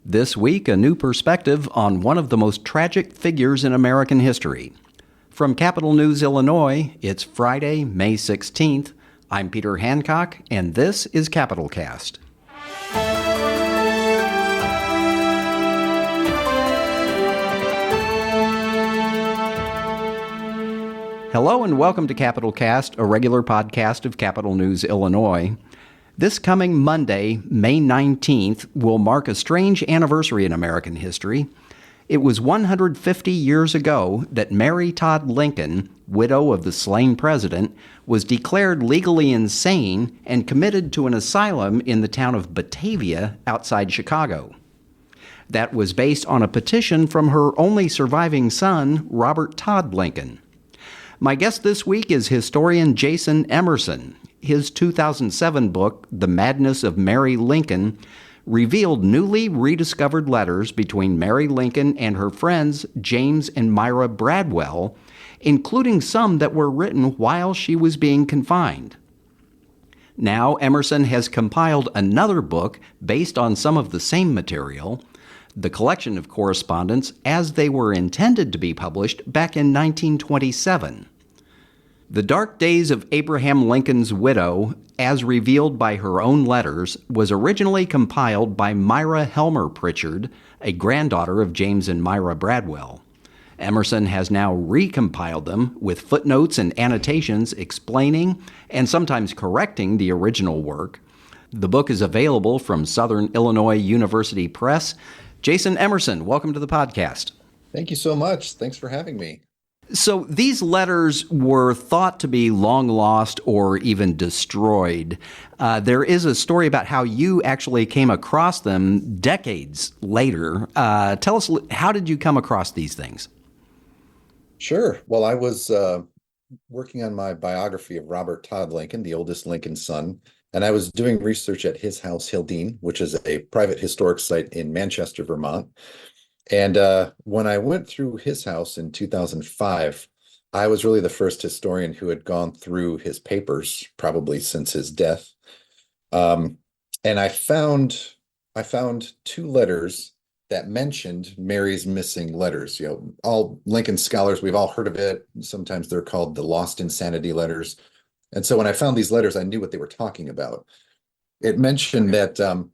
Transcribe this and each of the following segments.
This week, a new perspective on one of the most tragic figures in American history. From Capital News, Illinois, it's Friday, May 16th. I'm Peter Hancock, and this is Capital Cast. Hello and welcome to Capital Cast, a regular podcast of Capital News, Illinois. This coming Monday, May 19th, will mark a strange anniversary in American history. It was 150 years ago that Mary Todd Lincoln, widow of the slain president, was declared legally insane and committed to an asylum in the town of Batavia outside Chicago. That was based on a petition from her only surviving son, Robert Todd Lincoln. My guest this week is historian Jason Emerson. His 2007 book, The Madness of Mary Lincoln, revealed newly rediscovered letters between Mary Lincoln and her friends James and Myra Bradwell, including some that were written while she was being confined. Now, Emerson has compiled another book based on some of the same material, the collection of correspondence as they were intended to be published back in 1927. The Dark Days of Abraham Lincoln's Widow, as revealed by her own letters, was originally compiled by Myra Helmer Pritchard, a granddaughter of James and Myra Bradwell. Emerson has now recompiled them with footnotes and annotations explaining and sometimes correcting the original work. The book is available from Southern Illinois University Press. Jason Emerson, welcome to the podcast. Thank you so much. Thanks for having me. So these letters were thought to be long lost or even destroyed. There is a story about how you actually came across them decades later. Tell us, how did you come across these things? Sure. Well, I was working on my biography of Robert Todd Lincoln, the oldest Lincoln son, and I was doing research at his house, Hildene, which is a private historic site in Manchester, Vermont. And when I went through his house in 2005, I was really the first historian who had gone through his papers, probably since his death. And I found two letters that mentioned Mary's missing letters. You know, all Lincoln scholars, we've all heard of it. Sometimes they're called the Lost Insanity letters. And so when I found these letters, I knew what they were talking about. It mentioned that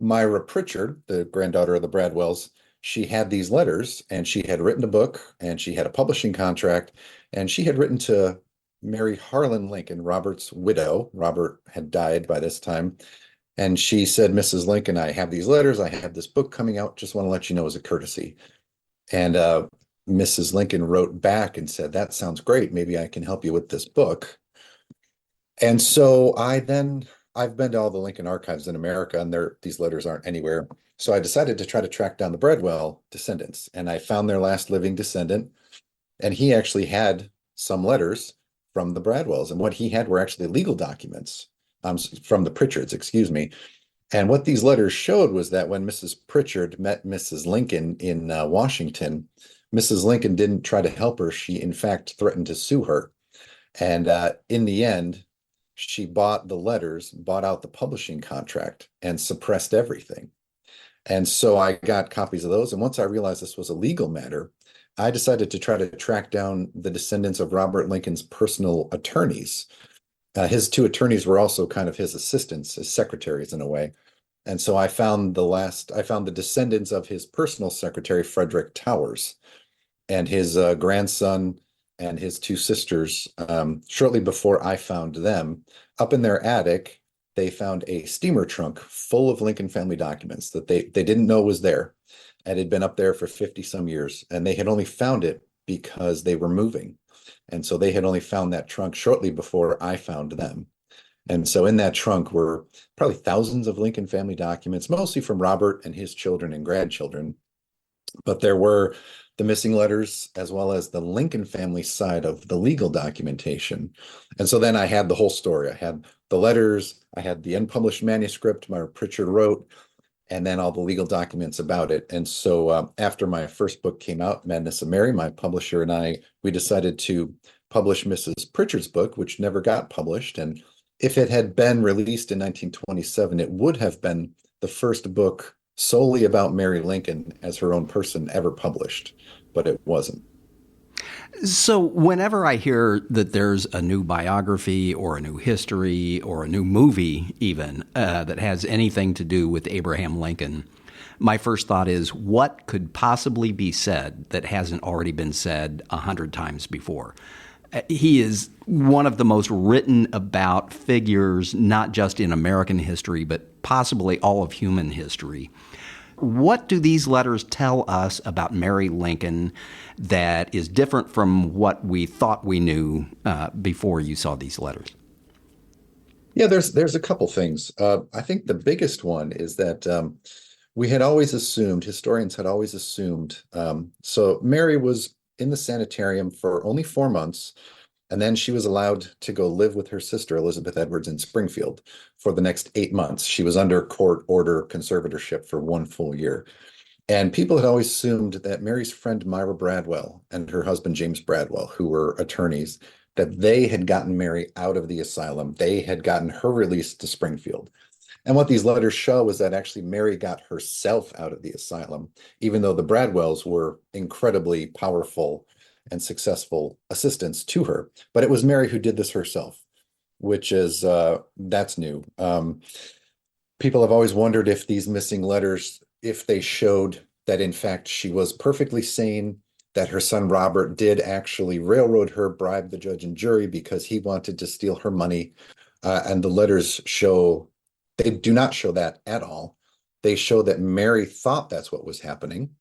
Myra Pritchard, the granddaughter of the Bradwells, she had these letters and she had written a book and she had a publishing contract and she had written to Mary Harlan Lincoln, Robert's widow. Robert had died by this time. And she said, Mrs. Lincoln, I have these letters. I have this book coming out. Just want to let you know as a courtesy. And Mrs. Lincoln wrote back and said, that sounds great. Maybe I can help you with this book. And so I've been to all the Lincoln archives in America, and these letters aren't anywhere. So I decided to try to track down the Bradwell descendants, and I found their last living descendant, and he actually had some letters from the Bradwells, and what he had were actually legal documents from the Pritchards, excuse me. And what these letters showed was that when Mrs. Pritchard met Mrs. Lincoln in Washington, Mrs. Lincoln didn't try to help her. She, in fact, threatened to sue her. And in the end, she bought the letters, bought out the publishing contract, and suppressed everything. And so I got copies of those. And once I realized this was a legal matter, I decided to try to track down the descendants of Robert Lincoln's personal attorneys. His two attorneys were also kind of his assistants, his secretaries in a way. And so I found the descendants of his personal secretary, Frederick Towers, and his grandson and his two sisters. Shortly before I found them, up in their attic, they found a steamer trunk full of Lincoln family documents that they didn't know was there, and had been up there for 50 some years. And they had only found it because they were moving. And so they had only found that trunk shortly before I found them. And so in that trunk were probably thousands of Lincoln family documents, mostly from Robert and his children and grandchildren. But there were the missing letters as well as the Lincoln family side of the legal documentation. And so then I had the whole story. I had the letters, I had the unpublished manuscript Myra Pritchard wrote, and then all the legal documents about it. And so after my first book came out, Madness of Mary, my publisher and we decided to publish Mrs. Pritchard's book, which never got published. And if it had been released in 1927, it would have been the first book solely about Mary Lincoln as her own person ever published, but it wasn't. So, whenever I hear that there's a new biography or a new history or a new movie, even that has anything to do with Abraham Lincoln, my first thought is what could possibly be said that hasn't already been said 100 times before? He is one of the most written about figures, not just in American history, but possibly all of human history. What do these letters tell us about Mary Lincoln that is different from what we thought we knew before you saw these letters? Yeah, there's a couple things. I think the biggest one is that we had always assumed, historians had always assumed, so Mary was in the sanitarium for only 4 months, and then she was allowed to go live with her sister, Elizabeth Edwards, in Springfield for the next 8 months. She was under court order conservatorship for 1 full year. And people had always assumed that Mary's friend Myra Bradwell and her husband James Bradwell, who were attorneys, that they had gotten Mary out of the asylum. They had gotten her released to Springfield. And what these letters show is that actually Mary got herself out of the asylum, even though the Bradwells were incredibly powerful and successful assistants to her. But it was Mary who did this herself, which is that's new. People have always wondered if these missing letters, if they showed that in fact she was perfectly sane, that her son Robert did actually railroad her, bribe the judge and jury because he wanted to steal her money. And the letters show, they do not show that at all. They show that Mary thought that's what was happening,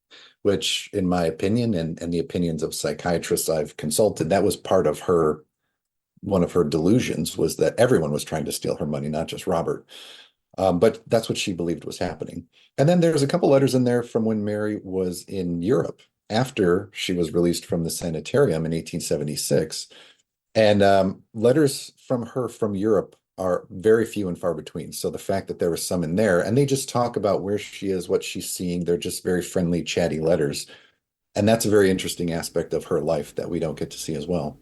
which, in my opinion, and the opinions of psychiatrists I've consulted, that was part of her, one of her delusions was that everyone was trying to steal her money, not just Robert. But that's what she believed was happening. And then there's a couple letters in there from when Mary was in Europe after she was released from the sanitarium in 1876. And letters from her from Europe are very few and far between. So the fact that there was some in there, and they just talk about where she is, what she's seeing, they're just very friendly, chatty letters. And that's a very interesting aspect of her life that we don't get to see as well.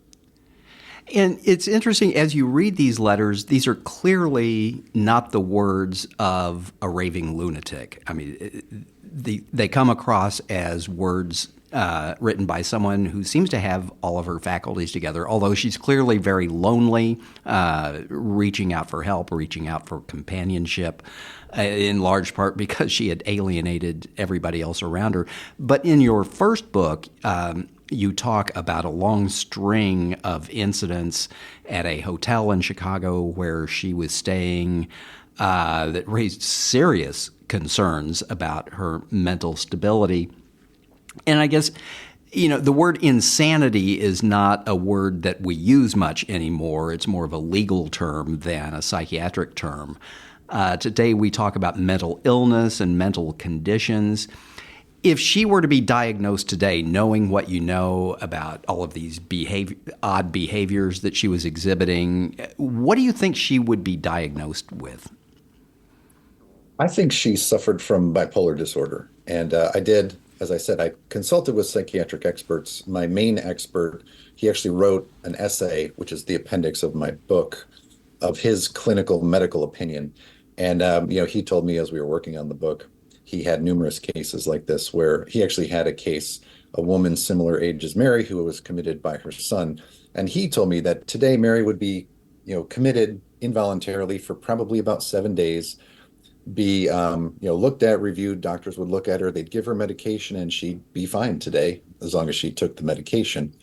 And it's interesting as you read these letters, these are clearly not the words of a raving lunatic. I mean, they come across as words written by someone who seems to have all of her faculties together, although she's clearly very lonely, reaching out for help, reaching out for companionship, in large part because she had alienated everybody else around her. But in your first book, you talk about a long string of incidents at a hotel in Chicago where she was staying that raised serious concerns about her mental stability. And I guess, the word insanity is not a word that we use much anymore. It's more of a legal term than a psychiatric term. Today we talk about mental illness and mental conditions. If she were to be diagnosed today, knowing what you know about all of these odd behaviors that she was exhibiting, what do you think she would be diagnosed with? I think she suffered from bipolar disorder. And I did, as I said, I consulted with psychiatric experts. My main expert, he actually wrote an essay, which is the appendix of my book, of his clinical medical opinion. And, he told me as we were working on the book, he had numerous cases like this where he actually had a case, a woman similar age as Mary, who was committed by her son. And he told me that today Mary would be, committed involuntarily for probably about 7 days, be, looked at, reviewed. Doctors would look at her, they'd give her medication, and she'd be fine today as long as she took the medication.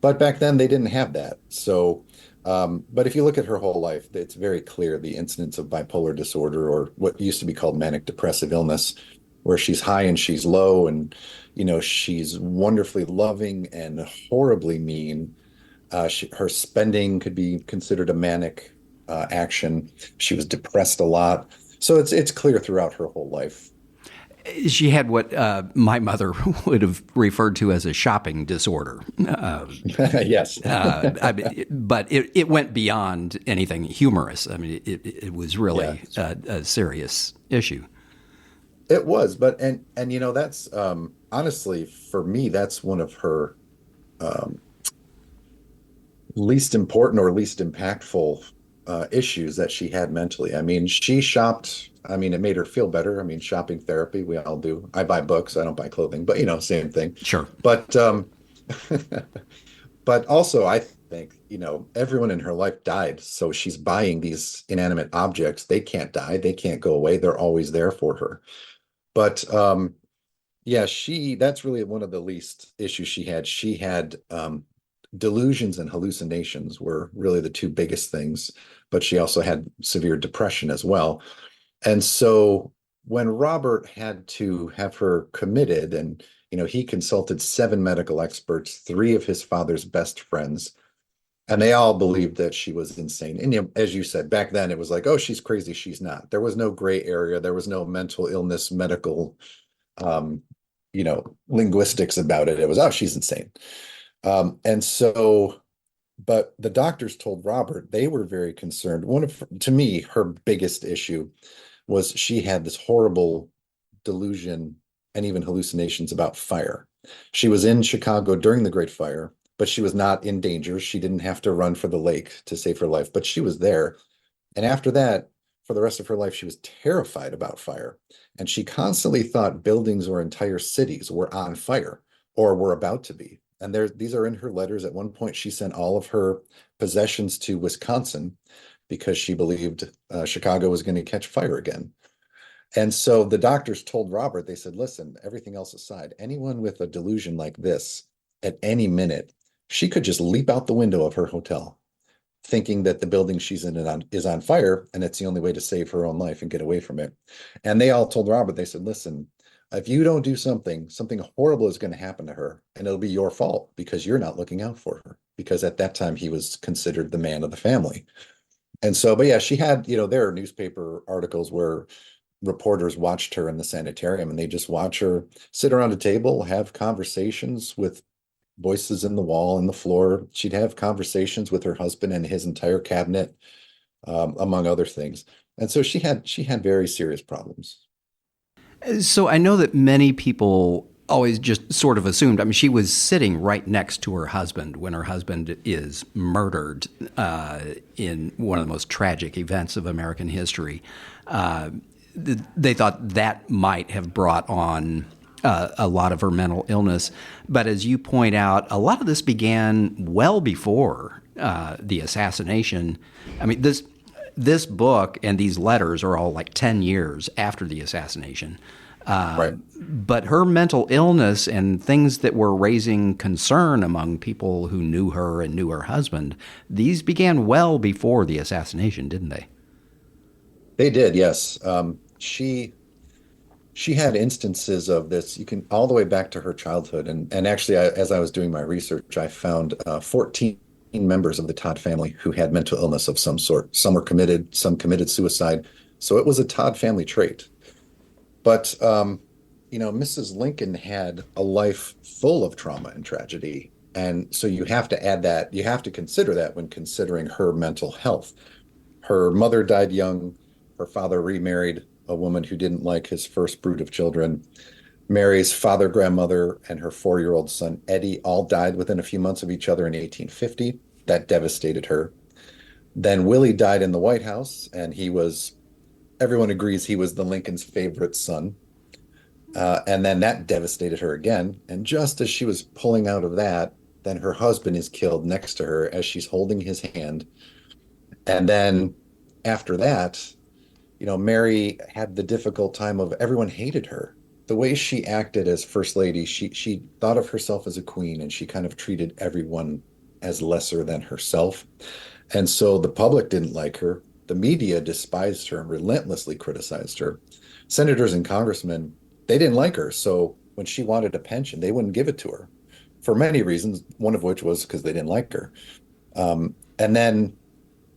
But back then they didn't have that. So, but if you look at her whole life, it's very clear the incidence of bipolar disorder, or what used to be called manic depressive illness, where she's high and she's low, and she's wonderfully loving and horribly mean. Her spending could be considered a manic action. She was depressed a lot, so it's clear throughout her whole life. She had what my mother would have referred to as a shopping disorder. Yes. But it went beyond anything humorous. I mean, it was really Yeah. a serious issue. It was, but that's honestly for me, that's one of her um, least important or least impactful issues that she had mentally. I mean, she shopped. I mean, it made her feel better. I mean, shopping therapy, we all do. I buy books, I don't buy clothing, but same thing. Sure. But but also I think, everyone in her life died. So she's buying these inanimate objects. They can't die, they can't go away. They're always there for her. But yeah, that's really one of the least issues she had. She had delusions and hallucinations were really the two biggest things, but she also had severe depression as well. And so when Robert had to have her committed, and he consulted seven medical experts, three of his father's best friends, and they all believed that she was insane. And as you said, back then it was like, oh, she's crazy, she's not. There was no gray area, there was no mental illness, medical um, linguistics about it. It was, oh, she's insane. And so, but the doctors told Robert they were very concerned. To me, her biggest issue was she had this horrible delusion and even hallucinations about fire. She was in Chicago during the Great Fire, but she was not in danger. She didn't have to run for the lake to save her life, but she was there. And after that, for the rest of her life, she was terrified about fire. And she constantly thought buildings or entire cities were on fire or were about to be. And these are in her letters. At one point, she sent all of her possessions to Wisconsin because she believed Chicago was going to catch fire again. And so the doctors told Robert, they said, listen, everything else aside, anyone with a delusion like this, at any minute, she could just leap out the window of her hotel, thinking that the building she's in is on fire, and it's the only way to save her own life and get away from it. And they all told Robert, they said, listen, if you don't do something horrible is going to happen to her, and it'll be your fault because you're not looking out for her. Because at that time, he was considered the man of the family. And so, but yeah, she had, there are newspaper articles where reporters watched her in the sanitarium, and they just watch her sit around a table, have conversations with voices in the wall and the floor. She'd have conversations with her husband and his entire cabinet, among other things. And so she had very serious problems. So I know that many people always just sort of assumed. I mean, she was sitting right next to her husband when her husband is murdered in one of the most tragic events of American history. They thought that might have brought on a lot of her mental illness. But as you point out, a lot of this began well before the assassination. I mean, this book and these letters are all like 10 years after the assassination. Right. But her mental illness and things that were raising concern among people who knew her and knew her husband, these began well before the assassination, didn't they? They did, yes. She had instances of this. You can all the way back to her childhood, and actually, as I was doing my research, I found 14 members of the Todd family who had mental illness of some sort. Some were committed, some committed suicide. So it was a Todd family trait. But Mrs. Lincoln had a life full of trauma and tragedy, and so you have to add that. You have to consider that when considering her mental health. Her mother died young. Her father remarried a woman who didn't like his first brood of children. Mary's father, grandmother, and her 4-year-old son, Eddie, all died within a few months of each other in 1850. That devastated her. Then Willie died in the White House, and everyone agrees he was the Lincoln's favorite son. And then that devastated her again. And just as she was pulling out of that, then her husband is killed next to her as she's holding his hand. And then after that, Mary had the difficult time of everyone hated her. The way she acted as First Lady, she thought of herself as a queen, and she kind of treated everyone as lesser than herself. And so the public didn't like her. The media despised her and relentlessly criticized her. Senators and congressmen, they didn't like her. So when she wanted a pension, they wouldn't give it to her for many reasons, one of which was because they didn't like her. And then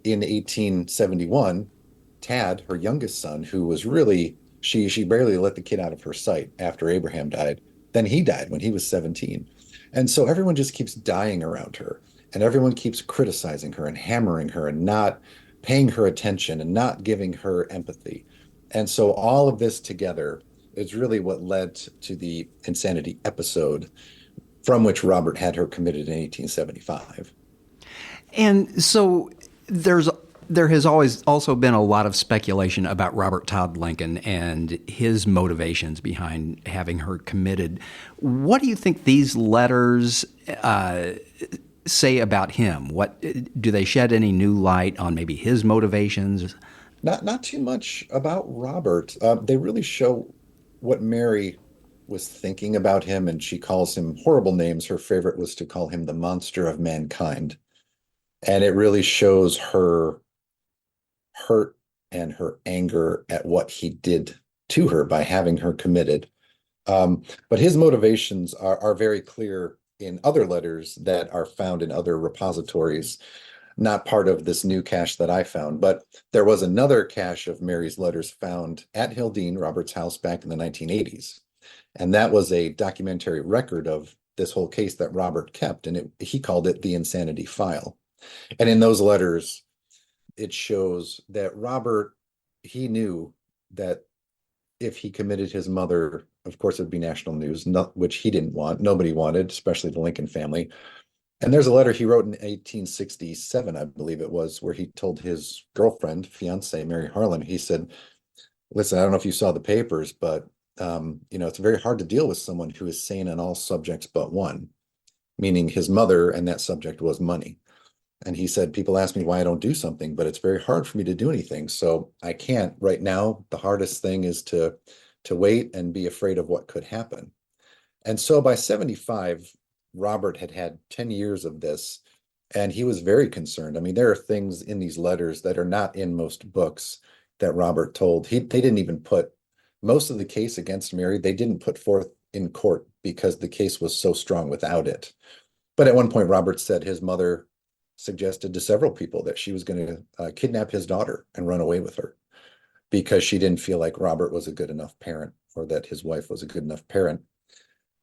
in 1871, Tad, her youngest son, who was really, she barely let the kid out of her sight after Abraham died. Then he died when he was 17. And so everyone just keeps dying around her, and everyone keeps criticizing her and hammering her and not paying her attention and not giving her empathy. And so all of this together is really what led to the insanity episode from which Robert had her committed in 1875. And so there's There has always also been a lot of speculation about Robert Todd Lincoln and his motivations behind having her committed. What do you think these letters say about him? What do they shed any new light on maybe his motivations? Not too much about Robert. They really show what Mary was thinking about him, and she calls him horrible names. Her favorite was to call him the monster of mankind. And it really shows her hurt and her anger at what he did to her by having her committed. But his motivations are very clear in other letters that are found in other repositories, not part of this new cache that I found. But there was another cache of Mary's letters found at Hildene, Robert's house, back in the 1980s. And that was a documentary record of this whole case that Robert kept, and he called it the Insanity File. And in those letters, it shows that Robert, he knew that if he committed his mother, of course, it would be national news, which he didn't want. Nobody wanted, especially the Lincoln family. And there's a letter he wrote in 1867, I believe it was, where he told his girlfriend, fiance, Mary Harlan, he said, listen, I don't know if you saw the papers, but it's very hard to deal with someone who is sane on all subjects but one, meaning his mother, and that subject was money. And he said, people ask me why I don't do something, but it's very hard for me to do anything. So I can't right now. The hardest thing is to wait and be afraid of what could happen. And so by 75, Robert had had 10 years of this, and he was very concerned. I mean, there are things in these letters that are not in most books that Robert told. They didn't even put most of the case against Mary, they didn't put forth in court because the case was so strong without it. But at one point, Robert said his mother suggested to several people that she was going to kidnap his daughter and run away with her because she didn't feel like Robert was a good enough parent, or that his wife was a good enough parent.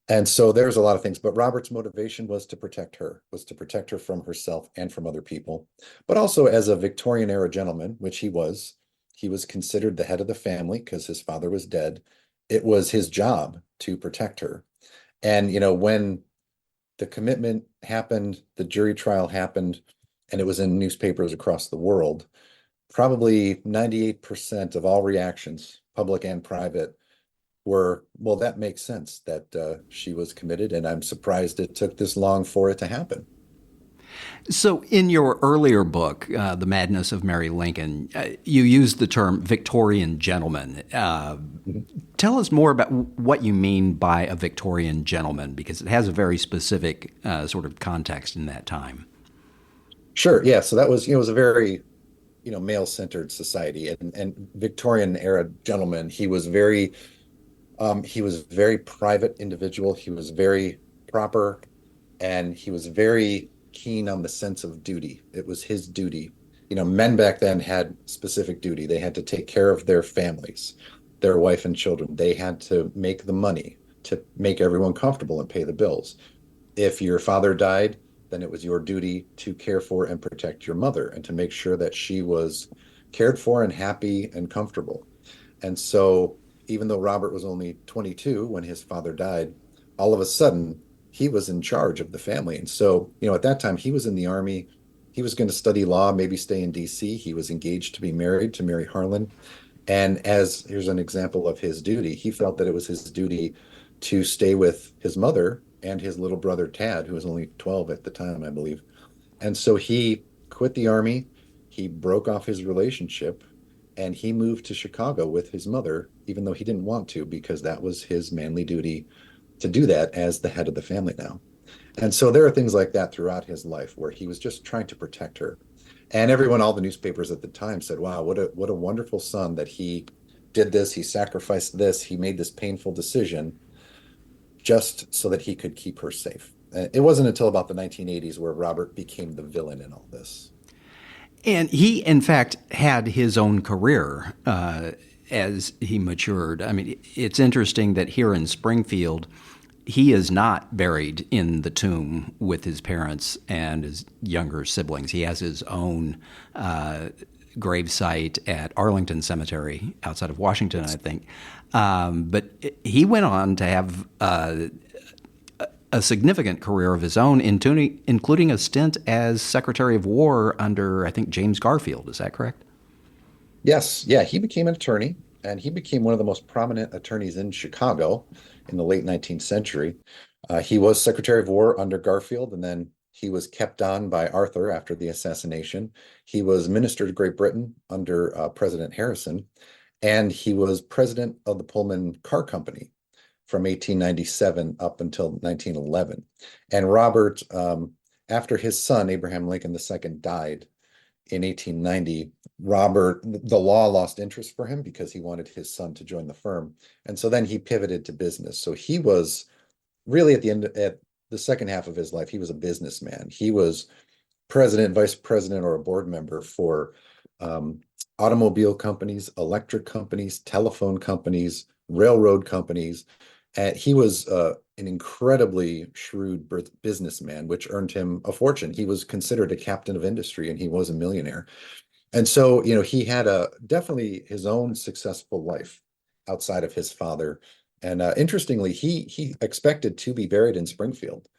And so there's a lot of things, but Robert's motivation was to protect her, from herself and from other people. But also, as a Victorian era gentleman, which he was considered the head of the family because his father was dead. It was his job to protect her. And, when the commitment happened, the jury trial happened, and it was in newspapers across the world, probably 98% of all reactions, public and private, were, well, that makes sense that she was committed, and I'm surprised it took this long for it to happen. So, in your earlier book, The Madness of Mary Lincoln, you used the term Victorian gentleman. Tell us more about what you mean by a Victorian gentleman, because it has a very specific sort of context in that time. Sure. Yeah. So that was, it was a very, male-centered society, and Victorian era gentleman. He was very private individual. He was very proper, and he was very keen on the sense of duty. It was his duty. Men back then had specific duty. They had to take care of their families, their wife and children. They had to make the money to make everyone comfortable and pay the bills. If your father died, then it was your duty to care for and protect your mother and to make sure that she was cared for and happy and comfortable. And so, even though Robert was only 22 when his father died, all of a sudden he was in charge of the family. And so, at that time he was in the army. He was going to study law, maybe stay in DC. He was engaged to be married to Mary Harlan. And here's an example of his duty, he felt that it was his duty to stay with his mother and his little brother Tad, who was only 12 at the time, I believe. And so he quit the army. He broke off his relationship, and he moved to Chicago with his mother, even though he didn't want to, because that was his manly duty to do that as the head of the family now. And so there are things like that throughout his life where he was just trying to protect her. And everyone, all the newspapers at the time said, wow, what a wonderful son that he did this, he sacrificed this, he made this painful decision just so that he could keep her safe. It wasn't until about the 1980s where Robert became the villain in all this. And he, in fact, had his own career as he matured. I mean, it's interesting that here in Springfield, he is not buried in the tomb with his parents and his younger siblings. He has his own gravesite at Arlington Cemetery outside of Washington, I think. But he went on to have a a significant career of his own, including a stint as Secretary of War under, I think, James Garfield. Is that correct? Yes, yeah, he became an attorney, and he became one of the most prominent attorneys in Chicago in the late 19th century. He was Secretary of War under Garfield, and then he was kept on by Arthur after the assassination. He was Minister to Great Britain under President Harrison, and he was president of the Pullman Car Company from 1897 up until 1911. And Robert, after his son, Abraham Lincoln II, died in 1890, Robert, the law lost interest for him because he wanted his son to join the firm. And so then he pivoted to business. So he was really at the second half of his life, he was a businessman. He was president, vice president, or a board member for automobile companies, electric companies, telephone companies, railroad companies. And he was an incredibly shrewd businessman, which earned him a fortune. He was considered a captain of industry, and he was a millionaire. And so, he had a definitely his own successful life outside of his father. And interestingly, he expected to be buried in Springfield.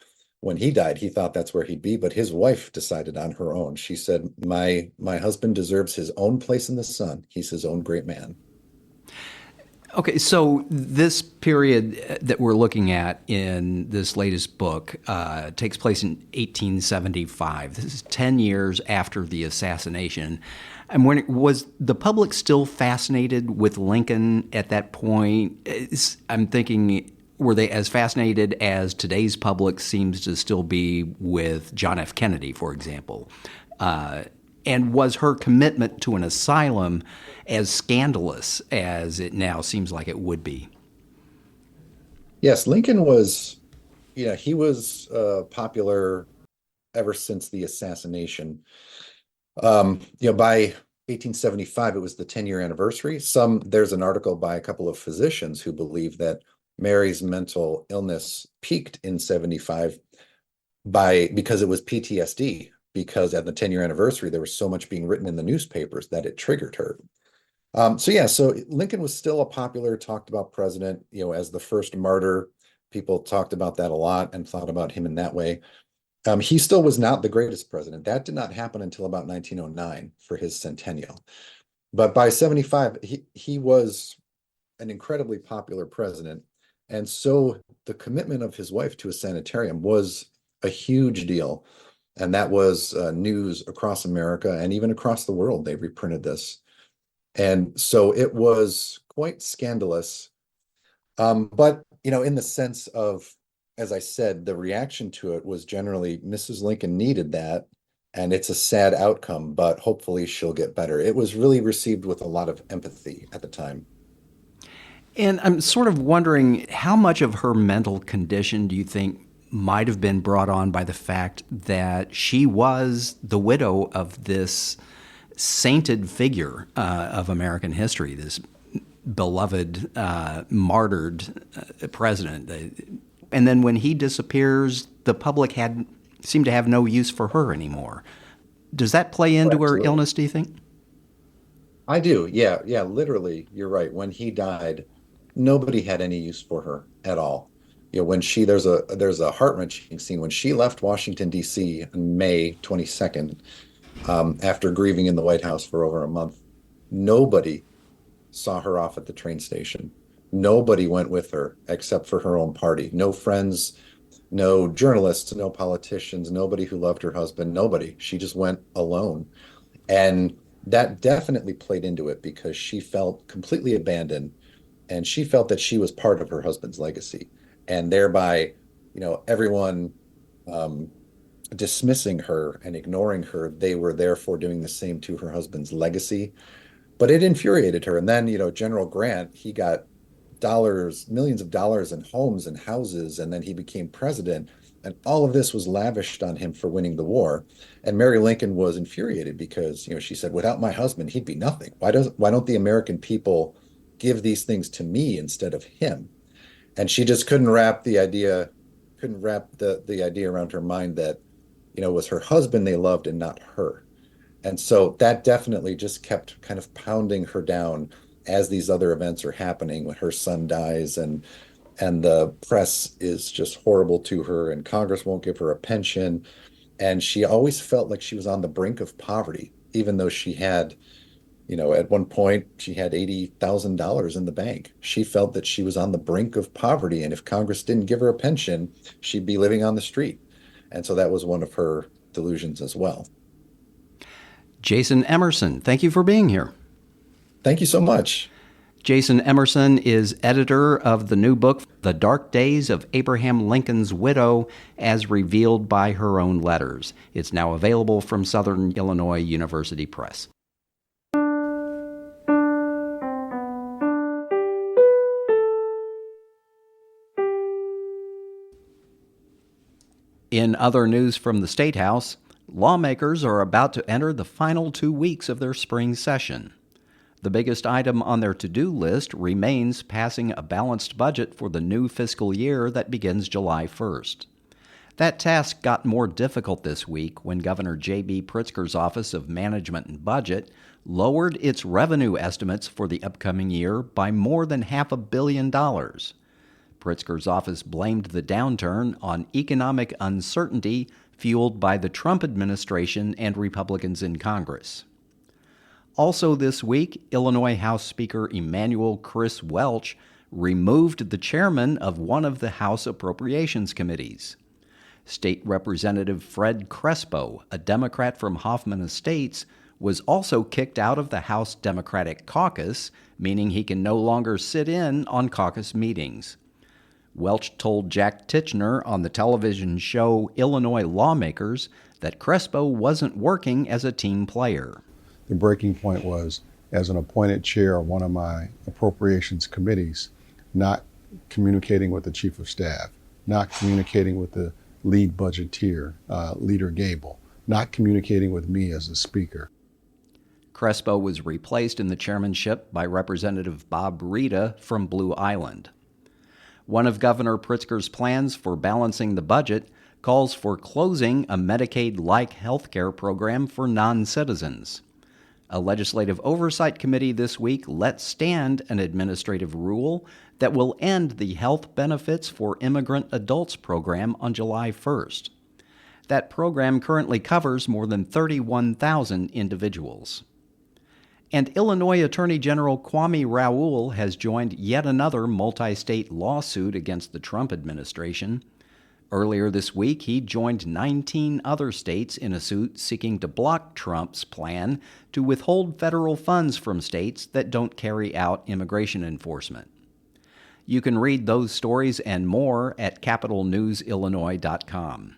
When he died, he thought that's where he'd be, but his wife decided on her own. She said, My husband deserves his own place in the sun. He's his own great man." Okay, so this period that we're looking at in this latest book takes place in 1875. This is 10 years after the assassination. And was the public still fascinated with Lincoln at that point? I'm thinking, were they as fascinated as today's public seems to still be with John F. Kennedy, for example? And was her commitment to an asylum as scandalous as it now seems like it would be? Yes, Lincoln was, he was popular ever since the assassination. By 1875, it was the 10-year anniversary. There's an article by a couple of physicians who believe that Mary's mental illness peaked in 75 because it was PTSD, because at the 10-year anniversary, there was so much being written in the newspapers that it triggered her. So Lincoln was still a popular, talked about president, as the first martyr. People talked about that a lot and thought about him in that way. He still was not the greatest president. That did not happen until about 1909 for his centennial. But by 75, he was an incredibly popular president. And so the commitment of his wife to a sanitarium was a huge deal. And that was news across America and even across the world. They reprinted this. And so it was quite scandalous. But, in the sense of, as I said, the reaction to it was generally Mrs. Lincoln needed that. And it's a sad outcome, but hopefully she'll get better. It was really received with a lot of empathy at the time. And I'm sort of wondering, how much of her mental condition do you think might have been brought on by the fact that she was the widow of this sainted figure of American history, this beloved, martyred president. And then when he disappears, the public seemed to have no use for her anymore. Does that play into her illness, do you think? I do. Yeah. Yeah. Literally, you're right. When he died, nobody had any use for her at all. When there's a heart-wrenching scene when she left Washington, D.C. on May 22nd, after grieving in the White House for over a month. Nobody saw her off at the train station. Nobody went with her except for her own party. No friends, no journalists, no politicians, nobody who loved her husband, nobody. She just went alone. And that definitely played into it because she felt completely abandoned, and she felt that she was part of her husband's legacy. And thereby, everyone dismissing her and ignoring her, they were therefore doing the same to her husband's legacy. But it infuriated her. And then, General Grant, he got millions of dollars in homes and houses, and then he became president. And all of this was lavished on him for winning the war. And Mary Lincoln was infuriated because, she said, without my husband, he'd be nothing. Why don't the American people give these things to me instead of him? And she just couldn't wrap the idea around her mind that, it was her husband they loved and not her. And so that definitely just kept kind of pounding her down as these other events are happening when her son dies. And and the press is just horrible to her, and Congress won't give her a pension. And she always felt like she was on the brink of poverty, even though she had, at one point she had $80,000 in the bank. She felt that she was on the brink of poverty, and if Congress didn't give her a pension, she'd be living on the street. And so that was one of her delusions as well. Jason Emerson, thank you for being here. Thank you so much. Jason Emerson is editor of the new book, The Dark Days of Abraham Lincoln's Widow, as revealed by her own letters. It's now available from Southern Illinois University Press. In other news from the State House, lawmakers are about to enter the final 2 weeks of their spring session. The biggest item on their to-do list remains passing a balanced budget for the new fiscal year that begins July 1st. That task got more difficult this week when Governor J.B. Pritzker's Office of Management and Budget lowered its revenue estimates for the upcoming year by more than $500 million. Pritzker's office blamed the downturn on economic uncertainty fueled by the Trump administration and Republicans in Congress. Also this week, Illinois House Speaker Emanuel Chris Welch removed the chairman of one of the House Appropriations Committees. State Representative Fred Crespo, a Democrat from Hoffman Estates, was also kicked out of the House Democratic Caucus, meaning he can no longer sit in on caucus meetings. Welch told Jack Titchener on the television show Illinois Lawmakers that Crespo wasn't working as a team player. The breaking point was, as an appointed chair of one of my appropriations committees, not communicating with the chief of staff, not communicating with the lead budgeteer, Leader Gable, not communicating with me as the speaker. Crespo was replaced in the chairmanship by Representative Bob Rita from Blue Island. One of Governor Pritzker's plans for balancing the budget calls for closing a Medicaid-like health care program for non-citizens. A legislative oversight committee this week let stand an administrative rule that will end the Health Benefits for Immigrant Adults program on July 1st. That program currently covers more than 31,000 individuals. And Illinois Attorney General Kwame Raoul has joined yet another multi-state lawsuit against the Trump administration. Earlier this week, he joined 19 other states in a suit seeking to block Trump's plan to withhold federal funds from states that don't carry out immigration enforcement. You can read those stories and more at capitalnewsillinois.com.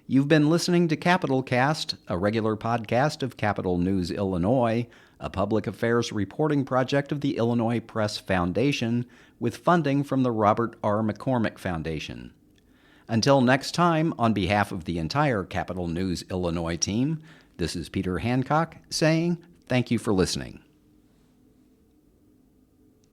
You've been listening to Capital Cast, a regular podcast of Capital News Illinois, a public affairs reporting project of the Illinois Press Foundation with funding from the Robert R. McCormick Foundation. Until next time, on behalf of the entire Capital News Illinois team, this is Peter Hancock saying thank you for listening.